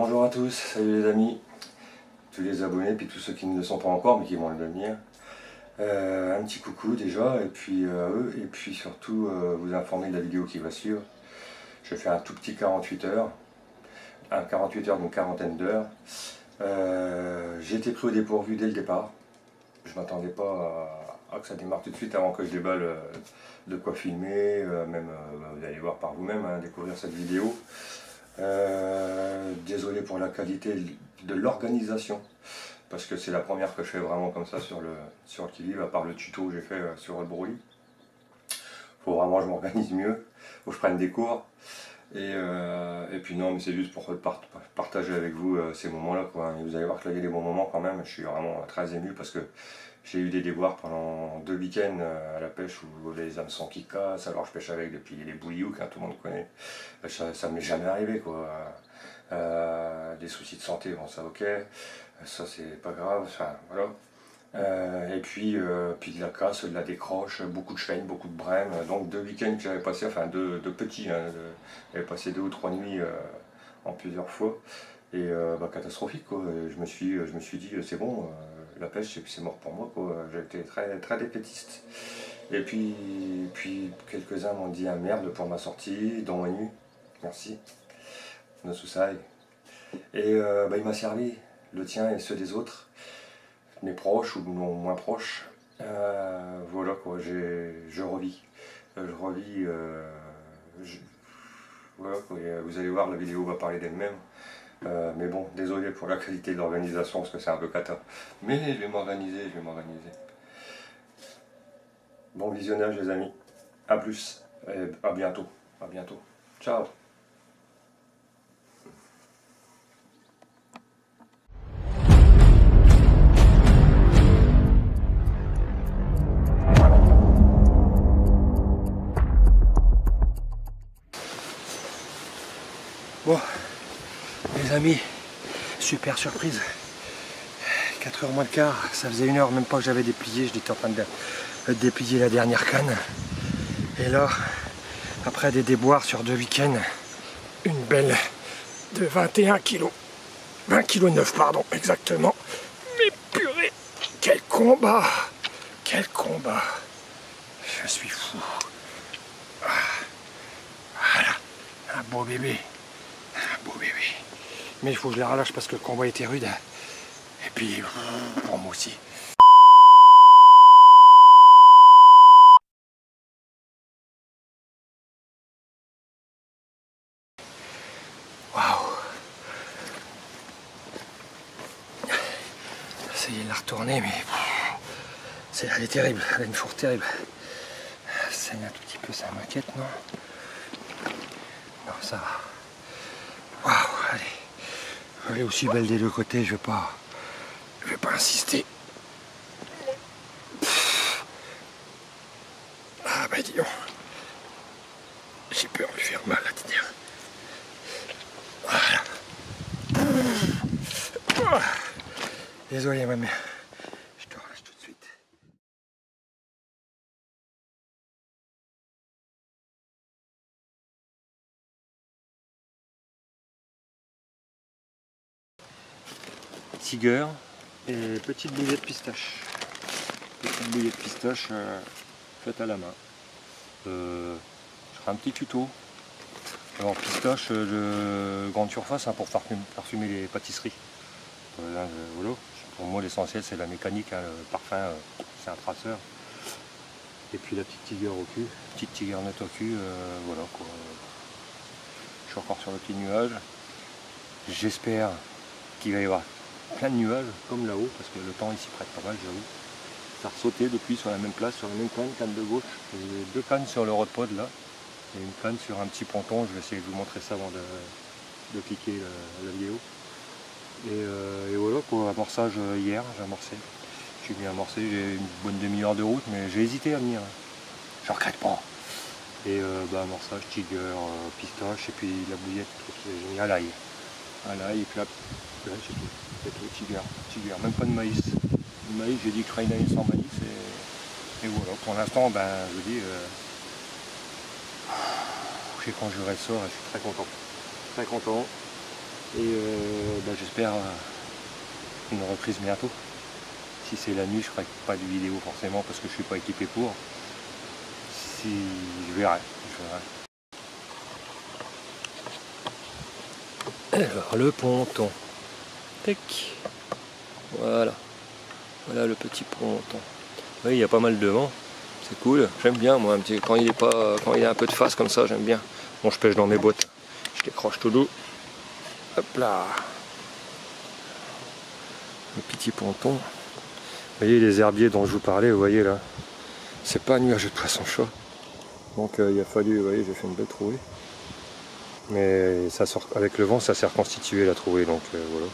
Bonjour à tous, salut les amis, tous les abonnés, puis tous ceux qui ne le sont pas encore mais qui vont le devenir. Un petit coucou déjà, et puis à eux, et puis surtout vous informer de la vidéo qui va suivre. Je fais un tout petit 48 heures, un 48 heures d'une quarantaine d'heures. J'ai été pris au dépourvu dès le départ. Je ne m'attendais pas à que ça démarre tout de suite avant que je déballe de quoi filmer, vous allez voir par vous-même, hein, découvrir cette vidéo. Désolé pour la qualité de l'organisation, parce que c'est la première que je fais vraiment comme ça sur le qui-vive, à part le tuto que j'ai fait sur Hotbroly. Faut vraiment que je m'organise mieux, faut que je prenne des cours. Et puis non, mais c'est juste pour partager avec vous ces moments-là, quoi. Et vous allez voir que là, il y a des bons moments quand même. Je suis vraiment très ému parce que j'ai eu des déboires pendant 2 week-ends à la pêche où les hameçons qui cassent. Alors je pêche avec depuis les bouillouks, hein, tout le monde connaît. Ça m'est jamais arrivé, quoi. Des soucis de santé, bon ça ok, ça c'est pas grave, enfin voilà. Et puis de la casse, de la décroche, beaucoup de chaînes, beaucoup de brèmes. Donc 2 week-ends que j'avais passé, enfin deux petits, hein, j'avais passé 2 ou 3 nuits en plusieurs fois. Et catastrophique, quoi. Je me suis dit c'est bon, la pêche c'est mort pour moi, quoi. J'ai été très, très défaitiste. Et puis quelques-uns m'ont dit ah merde pour ma sortie, dont Manu, merci, no Susai. Et il m'a servi, le tien et ceux des autres, mes proches ou non moins proches. Voilà quoi, je revis. Voilà quoi, vous allez voir, la vidéo va parler d'elle-même. Mais bon, désolé pour la qualité de l'organisation parce que c'est un peu cata. Mais je vais m'organiser, Bon visionnage les amis. A plus. Et à bientôt. À bientôt. Ciao. Bon, les amis, super surprise. 4h moins le quart, ça faisait 1 heure même pas que j'avais déplié, j'étais en train de déplier la dernière canne. Et là, après des déboires sur 2 week-ends, une belle de 21 kg. 20 kg 9, pardon, exactement. Mais purée, quel combat! Quel combat! Je suis fou. Voilà, un beau bébé. Un beau bébé. Mais il faut que je la relâche parce que le combat était rude. Et puis, pour moi aussi. Waouh! Ça y est, de la retourner, mais elle est terrible. Elle a une fourre terrible. Ça saigne un tout petit peu, ça m'inquiète, non? Non, ça va. Waouh, allez. Elle est aussi belle des 2 côtés, je vais pas insister. Ah bah dis donc. J'ai peur de lui faire mal à tenir. Voilà. Désolé ma mère. Je te relâche tout de suite. Tiger et petite bouillée de pistache. Petite bouillée de pistache faite à la main. Je ferai un petit tuto. Alors pistache de grande surface, hein, pour parfumer les pâtisseries. Voilà. Pour moi l'essentiel c'est la mécanique, hein, le parfum c'est un traceur. Et puis la petite Tiger au cul, petite Tiger nette au cul, voilà quoi. Je suis encore sur le petit nuage. J'espère qu'il va y avoir plein de nuages comme là-haut, parce que le temps ici prête pas mal, j'avoue. Ça a ressauté depuis sur la même place, sur la même canne de gauche. J'ai 2 cannes sur le rod-pod là, et une canne sur un petit ponton. Je vais essayer de vous montrer ça avant de cliquer la vidéo. Et voilà quoi, amorçage hier, j'ai amorcé. J'ai bien amorcé, j'ai une bonne demi-heure de route, mais j'ai hésité à venir. Je regrette pas. Et amorçage, Tiger, pistache, et puis la bouillette, j'ai mis à l'ail. À l'ail, et puis là j'ai tout, Tiger, même pas de maïs. Le maïs, j'ai dit que je ferais sans maïs, et voilà. Pour l'instant, je vous dis, j'ai conjuré le sort et je suis très content. Très content. Et j'espère une reprise bientôt. Si c'est la nuit, je ferai pas de vidéo forcément parce que je suis pas équipé pour. Si je verrai. Alors le ponton. Tac. Voilà. Voilà le petit ponton. Oui, il y a pas mal de vent. C'est cool. J'aime bien moi un petit quand il est un peu de face comme ça, j'aime bien. Bon, je pêche dans mes bottes. Je décroche tout doux. Hop là. Le petit ponton. Vous voyez les herbiers dont je vous parlais, vous voyez là. C'est pas un nuage de poisson-chat. Donc il a fallu, vous voyez, j'ai fait une belle trouée. Mais ça sort, avec le vent, ça s'est reconstitué la trouée, donc voilà.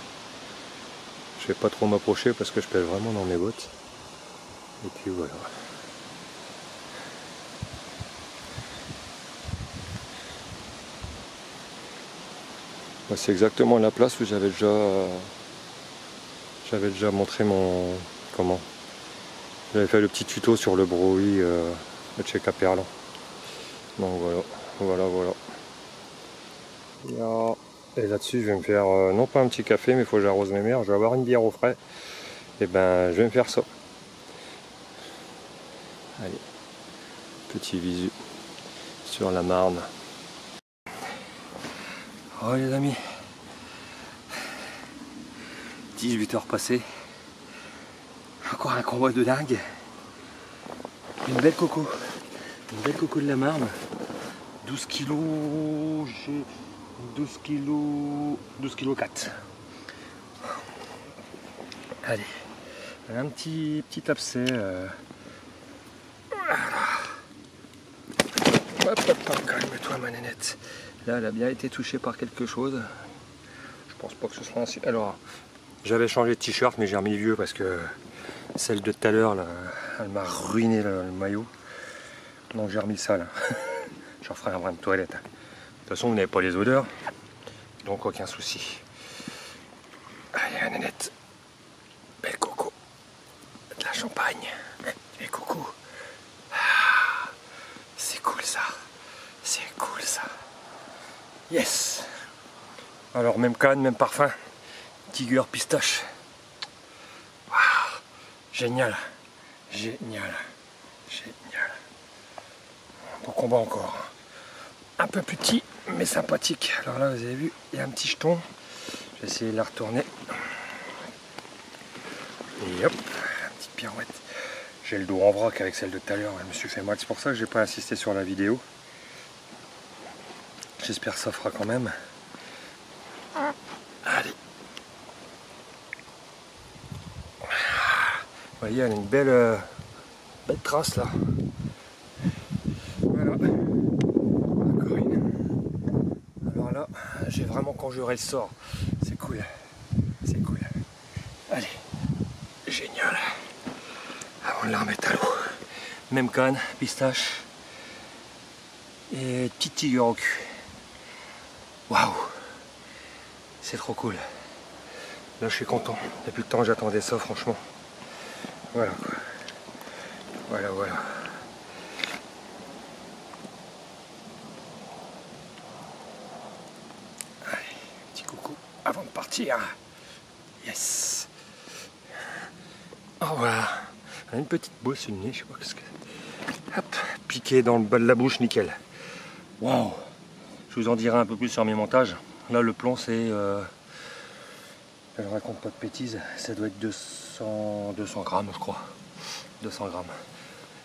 Je vais pas trop m'approcher parce que je pèse vraiment dans mes bottes. Et puis voilà. C'est exactement la place où j'avais déjà montré mon... Comment? J'avais fait le petit tuto sur le bruit de chez Caperlan. Donc voilà. Et là-dessus, je vais me faire, non pas un petit café, mais il faut que j'arrose mes mers. Je vais avoir une bière au frais. Et ben, je vais me faire ça. Allez, petit visu sur la Marne. Oh les amis, 18h passées. Encore un convoi de dingue. Une belle coco de la Marne. 12 kilos, j'ai 12 kilos 4. Allez, un petit abcès. Voilà. Hop, calme-toi ma nénette. Là, elle a bien été touchée par quelque chose. Je pense pas que ce soit un... Alors, j'avais changé de t-shirt, mais j'ai remis vieux parce que celle de tout à l'heure, elle m'a ruiné le maillot. Donc j'ai remis ça là. Je referai un brin de toilette. De toute façon, vous n'avez pas les odeurs, donc aucun souci. Allez, nénette. Belle coco. De la champagne. Et coucou. Ah, c'est cool ça. C'est cool ça. Yes. Alors, même canne, même parfum. Tiger pistache. Wow. Génial. Bon combat encore. Un peu petit, mais sympathique. Alors là, vous avez vu, il y a un petit jeton. Je vais essayer de la retourner. Et hop, une petite pirouette. J'ai le dos en vrac avec celle de tout à l'heure. Je me suis fait mal. C'est pour ça que j'ai pas insisté sur la vidéo. J'espère que ça fera quand même. Allez. Vous voyez, elle a une belle trace là. Voilà. Encore une. Alors là, j'ai vraiment conjuré le sort. C'est cool. C'est cool. Allez. Génial. Avant de la remettre à l'eau. Même canne, pistache. Et petit tigre au cul. Waouh. C'est trop cool. Là, je suis content. Depuis le temps, j'attendais ça, franchement. Voilà quoi. Voilà. Allez, petit coucou avant de partir. Yes. Oh voilà. Une petite bosse sur le nez, je sais pas ce que c'est. Hop, piqué dans le bas de la bouche, nickel. Waouh. Je vous en dirai un peu plus sur mes montages. Là, le plomb, c'est... je raconte pas de bêtises, ça doit être 200 grammes, je crois. 200 grammes.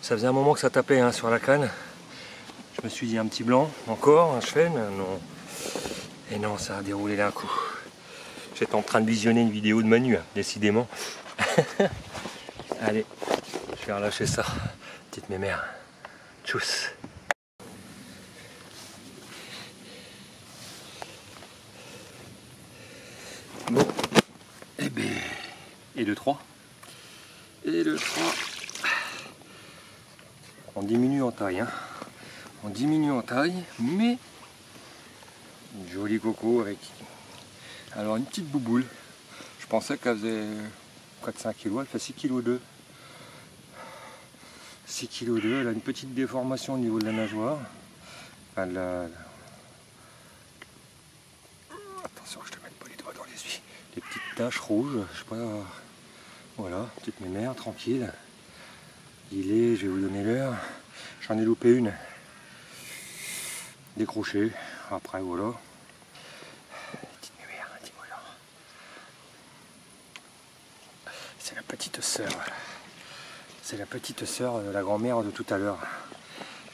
Ça faisait un moment que ça tapait hein, sur la canne. Je me suis dit un petit blanc, encore, un chêne, non. Et non, ça a déroulé d'un coup. J'étais en train de visionner une vidéo de Manu, hein, décidément. Allez, je vais relâcher ça. Petite mémère. Tchuss. Bon. Et ben. Et le 3. Et le 3. On diminue en taille. Hein. On diminue en taille, mais une jolie coco avec. Alors une petite bouboule. Je pensais qu'elle faisait 4-5 kg, elle fait 6 kg 2. 6 kg 2, elle a une petite déformation au niveau de la nageoire. Elle a... Attention que je te mette pas tache rouge, je sais pas. Voilà, petite mémère, tranquille. Il est, je vais vous donner l'heure. J'en ai loupé une. Décroché. Après voilà. Petite mémère, petit voilà. C'est la petite sœur. C'est la petite sœur de la grand-mère de tout à l'heure.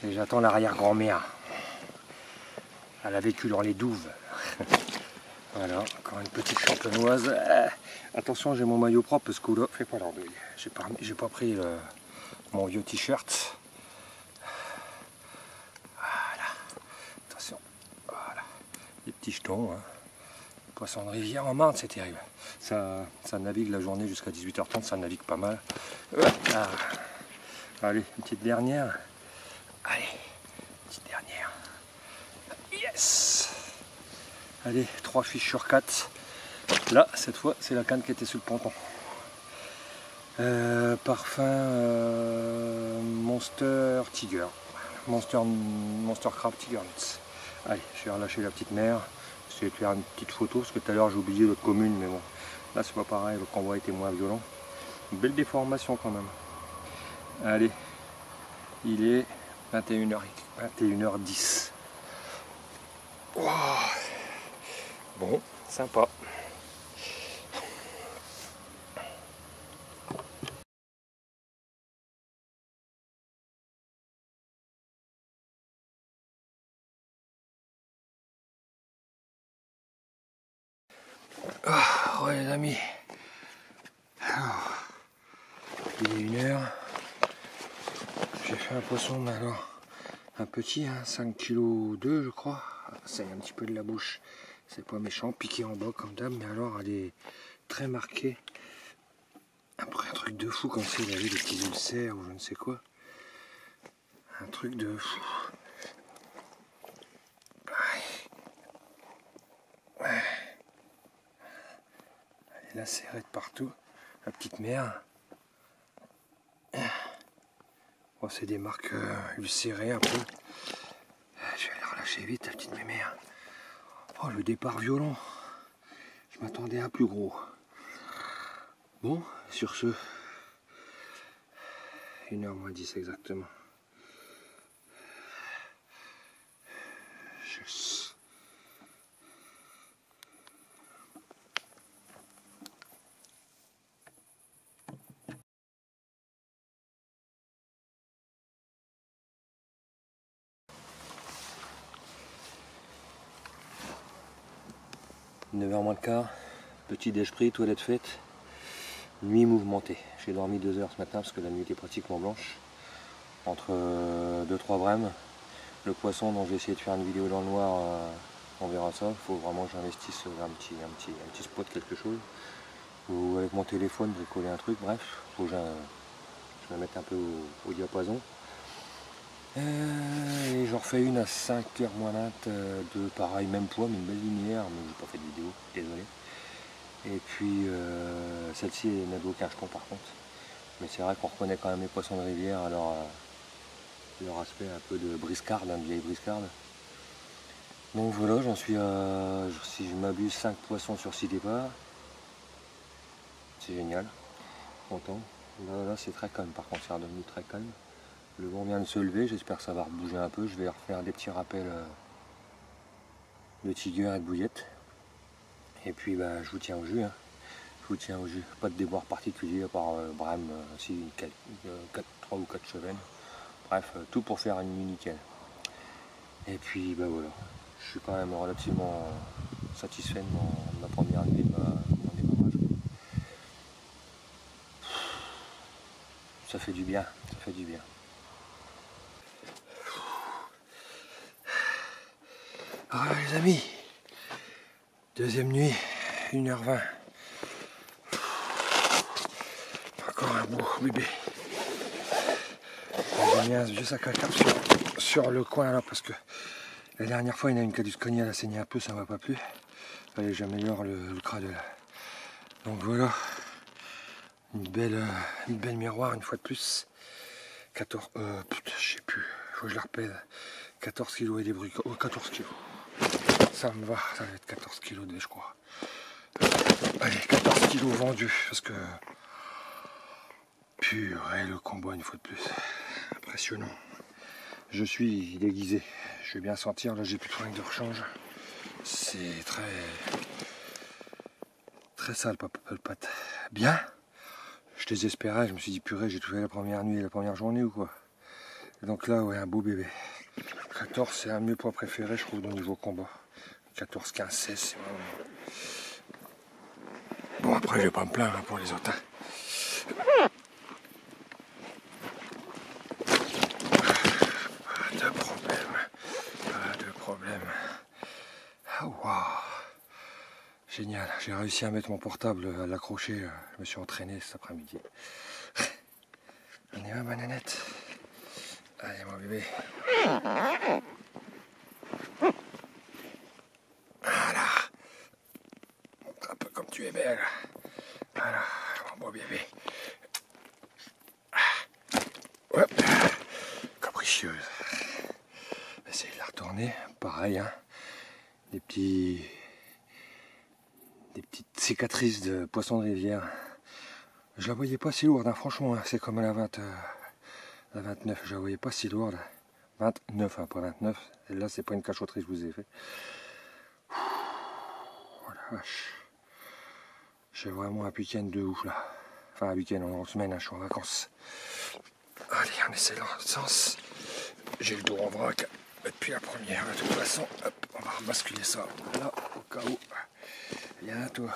Et j'attends l'arrière-grand-mère. Elle a vécu dans les douves. Voilà, encore une petite champenoise. Attention, j'ai mon maillot propre parce que là, fais pas l'embrouille. J'ai pas pris mon vieux t-shirt. Voilà. Attention. Voilà. Les petits jetons. Hein. Poisson de rivière en Marne, c'est terrible. Ça navigue la journée jusqu'à 18h30, ça navigue pas mal. Ah. Allez, une petite dernière. Allez, petite dernière. Yes. Allez, 3 fiches sur 4. Là, cette fois, c'est la canne qui était sur le ponton. Parfum Monster Tiger. Monster Crab Tiger Nuts. Allez, je vais relâcher la petite mère. Je vais faire une petite photo parce que tout à l'heure j'ai oublié l'autre commune, mais bon, là c'est pas pareil, le convoi était moins violent. Une belle déformation quand même. Allez, il est 21h10. Wow. Bon, sympa. Oh, ouais les amis. Alors, il est 1h. J'ai fait un poisson, mais alors un petit, hein, 5 kg 2 je crois. Ça y est un petit peu de la bouche. C'est pas méchant, piqué en bas comme d'hab, mais alors elle est très marquée. Après un truc de fou comme ça, il avait des petits ulcères ou je ne sais quoi. Un truc de fou. Ouais. Elle est lacérée de partout. La petite mère. Bon, c'est des marques ulcérées un peu. Je vais les relâcher vite, la petite mémère. Oh, le départ violent. Je m'attendais à plus gros. Bon, sur ce, 1h moins 10 exactement. Yes. « 9h moins le quart, petit déj pris, toilette faite, nuit mouvementée. J'ai dormi 2 heures ce matin parce que la nuit était pratiquement blanche. Entre 2-3 brèmes. Le poisson dont j'ai essayé de faire une vidéo dans le noir, on verra ça. Il faut vraiment que j'investisse un petit spot, quelque chose. Ou avec mon téléphone, bricoler un truc, bref. Faut que je me mette un peu au diapason. Et j'en refais une à 5h moins 20 de pareil, même poids, mais une belle lumière, mais j'ai pas fait de vidéo, désolé. Et puis celle-ci n'a aucun jeton par contre. Mais c'est vrai qu'on reconnaît quand même les poissons de rivière à leur aspect un peu de briscarde, de vieille briscarde. Donc voilà, j'en suis à, si je m'abuse, 5 poissons sur 6 départs. C'est génial, content. Là c'est très calme, par contre c'est redevenu très calme. Le vent vient de se lever, j'espère que ça va rebouger un peu. Je vais refaire des petits rappels de tigueur et de bouillette. Et puis bah, je vous tiens au jus. Hein. Je vous tiens au jus. Pas de déboire particulier à part brème, si 3 ou 4 chevennes. Bref, tout pour faire une nuit nickel. Et puis bah voilà. Je suis quand même relativement satisfait de ma première nuit de mon démarrage. Ça fait du bien, ça fait du bien. Alors les amis, deuxième nuit, 1h20. Encore un beau bébé. J'ai mis un vieux sac à cap sur le coin là parce que la dernière fois il y en a une qui a dû se cogner, elle a saigné un peu, ça m'a pas plu. Fallait que j'améliore le cradle là. Donc voilà, une belle miroir une fois de plus. 14, putain, je sais plus, faut que je la repèse. 14 kg et des bricots, 14 kg. Ça me va, ça va être 14 kg de je crois. Allez, 14 kilos vendus, parce que... Purée, le combat une fois de plus. Impressionnant. Je suis déguisé. Je vais bien sentir, là j'ai plus de fringues de rechange. C'est très sale, le pâte. Bien. Je désespérais, je me suis dit purée, j'ai tout fait la première nuit et la première journée ou quoi. Et donc là, ouais, un beau bébé. 14, c'est un de mes poids préférés, je trouve, au niveau combat. 14, 15, 16, c'est vraiment... Bon, après, je vais pas me plaindre hein, pour les autres. Pas de problème. Pas de problème. Ah, waouh. Génial. J'ai réussi à mettre mon portable, à l'accrocher. Je me suis entraîné cet après-midi. On y va, bananette. Allez, mon bébé. Voilà. Un peu comme tu es belle. Voilà, mon beau bébé. Hop. Capricieuse. Essayer de la retourner. Pareil, hein. Des petites cicatrices de poisson de rivière. Je la voyais pas si lourde, hein, franchement. Hein. C'est comme à la 29. Je la voyais pas si lourde. 29, hein, pas 29. Et là, c'est pas une cachotterie que je vous ai fait. Oh la vache. J'ai vraiment un week-end de ouf là. Enfin, un week-end en semaine, hein, je suis en vacances. Allez, on essaie dans l'autre sens. J'ai le dos en vrac depuis la première. De toute façon, hop, on va basculer ça là, au cas où. Viens, toi.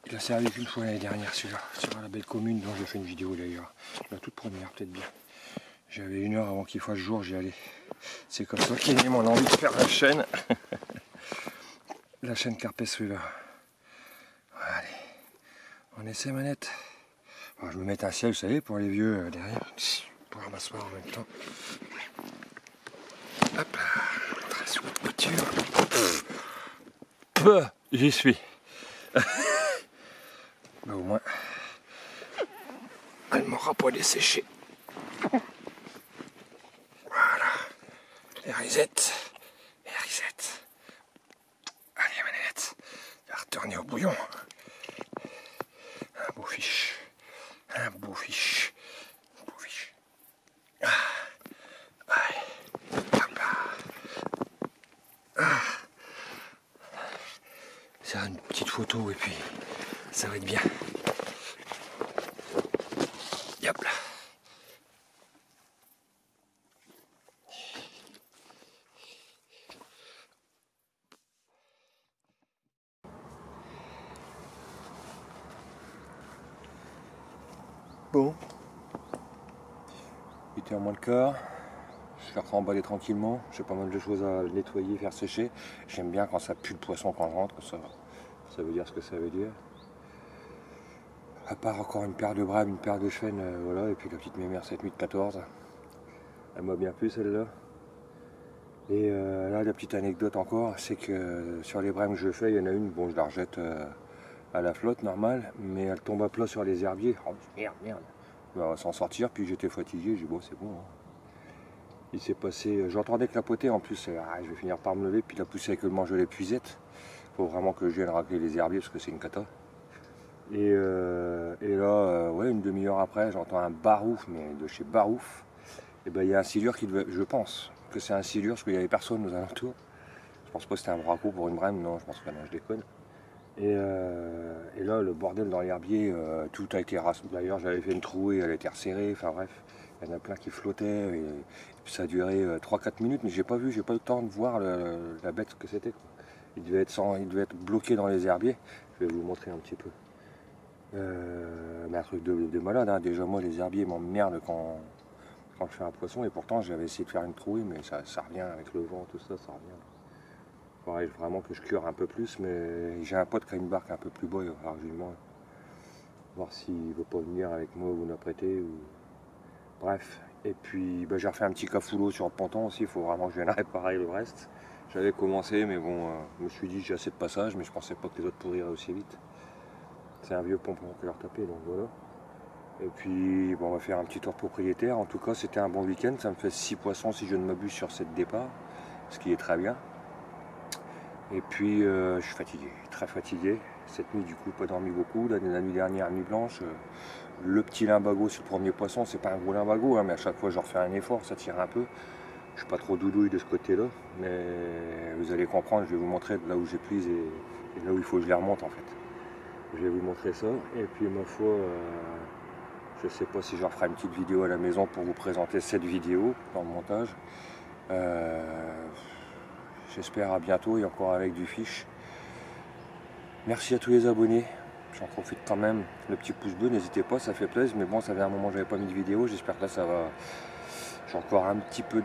Il a servi qu'une fois l'année dernière, celui-là, sur la belle commune dont j'ai fait une vidéo d'ailleurs. La toute première, peut-être bien. J'avais 1 heure avant qu'il fasse jour, j'y allais. C'est comme ça qu'est née mon envie de faire la chaîne. La chaîne Carpe Sueva. Allez, on essaie, manette. Alors, je vais me mettre un ciel, vous savez, pour les vieux derrière, pour m'asseoir en même temps. Hop là, très sous haute couture. J'y suis. Mais au moins, elle m'aura pas desséché. Voilà, les risettes. Allez, manette, je vais retourner au bouillon. Un beau fiche. Un beau fiche. Ah. Allez. Hop là. Ah. C'est une petite photo et puis ça va être bien. Hop là. Bon. Il était en moins le quart. Je vais remballer tranquillement. J'ai pas mal de choses à nettoyer, faire sécher. J'aime bien quand ça pue le poisson quand je rentre. Ça veut dire ce que ça veut dire. À part encore une paire de brèves, une paire de chaînes, voilà. Et puis la petite mémère 7-8-14. Elle m'a bien plu celle-là. Et là, la petite anecdote encore, c'est que sur les brèmes que je fais, il y en a une, bon, je la rejette à la flotte normale, mais elle tombe à plat sur les herbiers. Oh merde. On va s'en sortir, puis j'étais fatigué, j'ai dit bon, c'est bon. Hein. Il s'est passé, j'entendais clapoter en plus, je vais finir par me lever, puis la pousser avec le manche de l'épuisette. Faut vraiment que je vienne racler les herbiers parce que c'est une cata. Et là, ouais, une demi-heure après, j'entends un barouf, mais de chez Barouf. Et ben il y a un silure qui devait, je pense que c'est un silure parce qu'il n'y avait personne aux alentours. Je pense pas que c'était un braco pour une brème, non, je pense que non, je déconne. Et là, le bordel dans l'herbier, tout a été rassemblé. D'ailleurs, j'avais fait une trouée, elle a été resserrée, enfin bref, il y en a plein qui flottaient. Et puis ça a duré 3-4 minutes, mais j'ai pas eu le temps de voir la bête que c'était. Il devait être bloqué dans les herbiers. Je vais vous montrer un petit peu. Mais un truc de malade, hein. Déjà moi les herbiers m'emmerdent quand je fais un poisson, et pourtant j'avais essayé de faire une trouée, mais ça revient avec le vent, tout ça, ça revient. Il faudrait vraiment que je cure un peu plus, mais j'ai un pote qui a une barque un peu plus bas, il va falloir que je lui demande. Voir s'il veut pas venir avec moi ou nous prêter. Ou... Bref, et puis ben, j'ai refait un petit cafoulot sur le ponton aussi, il faut vraiment que je vienne réparer le reste. J'avais commencé, mais bon, je me suis dit j'ai assez de passages, mais je pensais pas que les autres pourriraient aussi vite. C'est un vieux pompon que leur taper, donc voilà. Et puis bon, on va faire un petit tour propriétaire. En tout cas, c'était un bon week-end. Ça me fait 6 poissons si je ne m'abuse sur cette départ, ce qui est très bien. Et puis je suis fatigué, très fatigué. Cette nuit, du coup, pas dormi beaucoup. La nuit dernière, nuit blanche. Le petit limbago sur le premier poisson, c'est pas un gros limbago, hein, mais à chaque fois, je refais un effort, ça tire un peu. Je suis pas trop doudouille de ce côté-là, mais vous allez comprendre, je vais vous montrer là où j'épuise et là où il faut que je les remonte, en fait. Je vais vous montrer ça. Et puis, ma foi, je sais pas si je referai une petite vidéo à la maison pour vous présenter cette vidéo dans le montage. J'espère à bientôt et encore avec du fiche. Merci à tous les abonnés. J'en profite quand même. Le petit pouce bleu, n'hésitez pas, ça fait plaisir. Mais bon, ça fait un moment que j'avais pas mis de vidéo. J'espère que là, ça va. J'ai encore un petit peu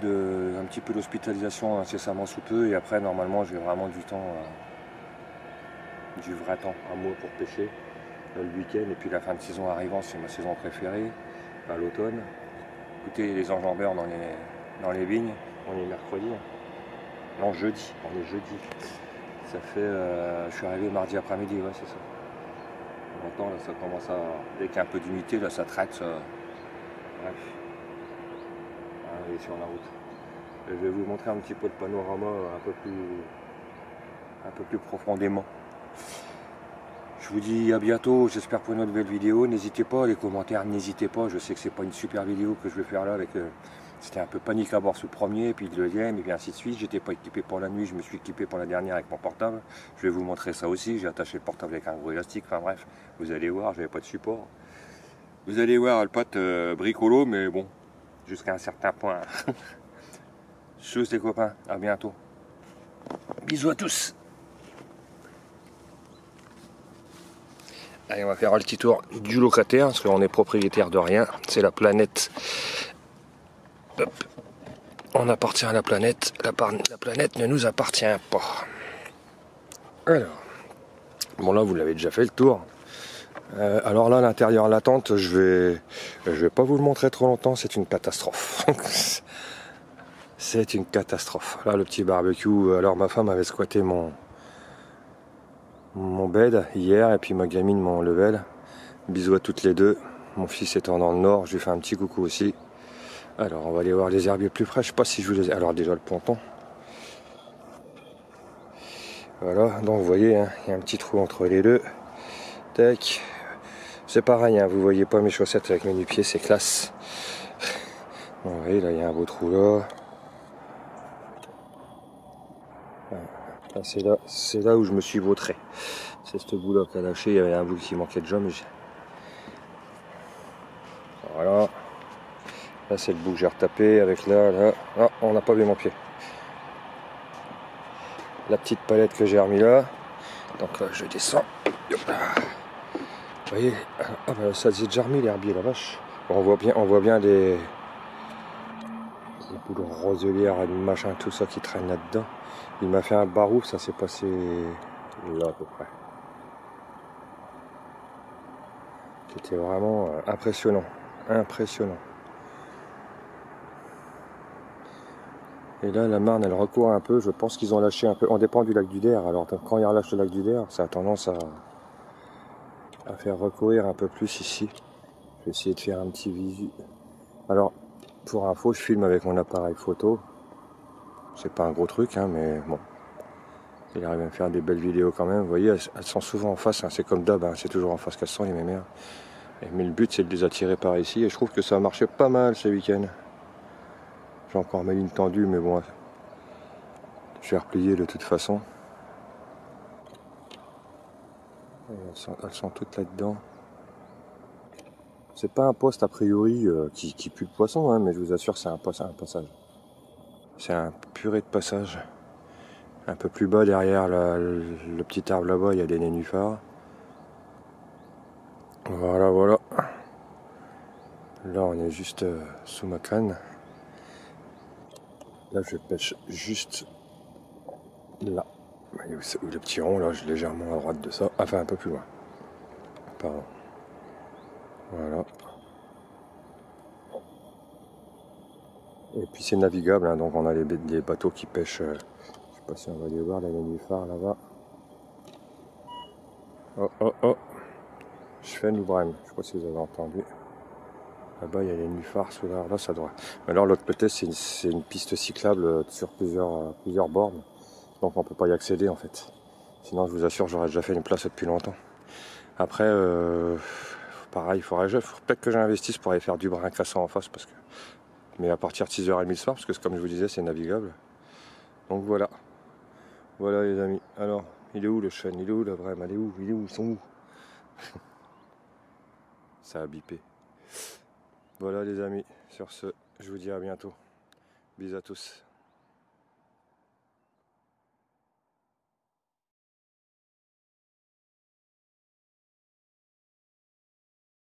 d'hospitalisation incessamment sous peu. Et après, normalement, j'ai vraiment du temps, du vrai temps à moi pour pêcher. Le week-end et puis la fin de saison arrivant, c'est ma saison préférée. À l'automne. Écoutez les enjambeurs dans les vignes. On est mercredi. Non, jeudi. On est jeudi. Ça fait. Je suis arrivé mardi après-midi, ouais, c'est ça. Longtemps, là, ça commence à. Dès qu'il y a un peu d'humidité, là, ça traite. Bref. Allez, sur la route. Et je vais vous montrer un petit peu le panorama un peu plus profondément. Je vous dis à bientôt, j'espère pour une autre belle vidéo. N'hésitez pas, les commentaires, n'hésitez pas. Je sais que c'est pas une super vidéo que je vais faire là avec. C'était un peu panique à bord sur le premier, puis le deuxième, et puis ainsi de suite. J'étais pas équipé pour la nuit, je me suis équipé pour la dernière avec mon portable. Je vais vous montrer ça aussi. J'ai attaché le portable avec un gros élastique. Enfin bref, vous allez voir, j'avais pas de support. Vous allez voir le pote bricolo, mais bon, jusqu'à un certain point. Tchuss les copains, à bientôt. Bisous à tous. Allez, on va faire un petit tour du locataire, parce qu'on est propriétaire de rien. C'est la planète. Hop. On appartient à la planète. La planète ne nous appartient pas. Alors. Bon, là, vous l'avez déjà fait le tour. Alors là, à l'intérieur, la tente, je vais pas vous le montrer trop longtemps. C'est une catastrophe. C'est une catastrophe. Là, le petit barbecue. Alors, ma femme avait squatté mon bed hier, et puis ma gamine mon level. Bisous à toutes les deux. Mon fils étant dans le nord, je lui fais un petit coucou aussi. Alors on va aller voir les herbiers plus près. Je sais pas si je vous les. Alors déjà le ponton. Voilà, donc vous voyez, hein, il y a un petit trou entre les deux. Tac. C'est pareil, hein, vous voyez pas mes chaussettes avec mes nu-pieds, c'est classe. Bon, vous voyez, là il y a un beau trou là. C'est là où je me suis vautré. C'est ce bout là qui a lâché, il y avait un bout qui manquait de jambes. Voilà. Là c'est le bout que j'ai retapé avec là. Ah, on n'a pas vu mon pied. La petite palette que j'ai remis là. Donc là je descends. Vous voyez, ah bah, ça s'est déjà remis l'herbier, la vache. Bon, on voit bien des bouts de roselière et machin, tout ça qui traîne là-dedans. Il m'a fait un barou, ça s'est passé là à peu près. C'était vraiment impressionnant. Impressionnant. Et là, la Marne, elle recourt un peu. Je pense qu'ils ont lâché un peu. On dépend du lac du Der. Alors, quand ils relâchent le lac du Der, ça a tendance à faire recourir un peu plus ici. Je vais essayer de faire un petit visu. Alors, pour info, je filme avec mon appareil photo. C'est pas un gros truc, hein, mais bon. Il arrive à me faire des belles vidéos quand même. Vous voyez, elles sont souvent en face. Hein. C'est comme d'hab, hein. C'est toujours en face qu'elles sont, les mémères. Mais le but, c'est de les attirer par ici. Et je trouve que ça a marché pas mal ce week-end. J'ai encore mes lignes tendues, mais bon, je vais replier de toute façon. Elles sont toutes là-dedans. C'est pas un poste a priori qui pue le poisson, hein, mais je vous assure, c'est un passage. C'est un purée de passage. Un peu plus bas, derrière le petit arbre là-bas, il y a des nénuphars. Voilà, voilà. Là, on est juste sous ma canne. Là, je pêche juste là. Où le petit rond, là, je suis légèrement à droite de ça. Enfin, un peu plus loin. Pardon. Voilà. Et puis, c'est navigable, hein, donc on a les bateaux qui pêchent. Je sais pas si on va les voir, les nénuphars là-bas. Oh, oh, oh. Je fais une brème. Je sais pas si vous avez entendu. Là-bas, il y a les nénuphars sous l'arbre. Là, ça doit. Mais alors, l'autre côté, c'est une piste cyclable sur plusieurs bornes. Donc, on peut pas y accéder, en fait. Sinon, je vous assure, j'aurais déjà fait une place depuis longtemps. Après, pareil, il faudrait peut-être que j'investisse pour aller faire du brin cassant en face. Mais à partir de 6h30 le soir, parce que comme je vous disais, c'est navigable. Donc voilà. Voilà les amis. Alors, il est où le chêne? Il est où la vraie? Elle est où? Il est où? Ils sont où? Ça a bipé. Voilà les amis. Sur ce, je vous dis à bientôt. Bisous à tous.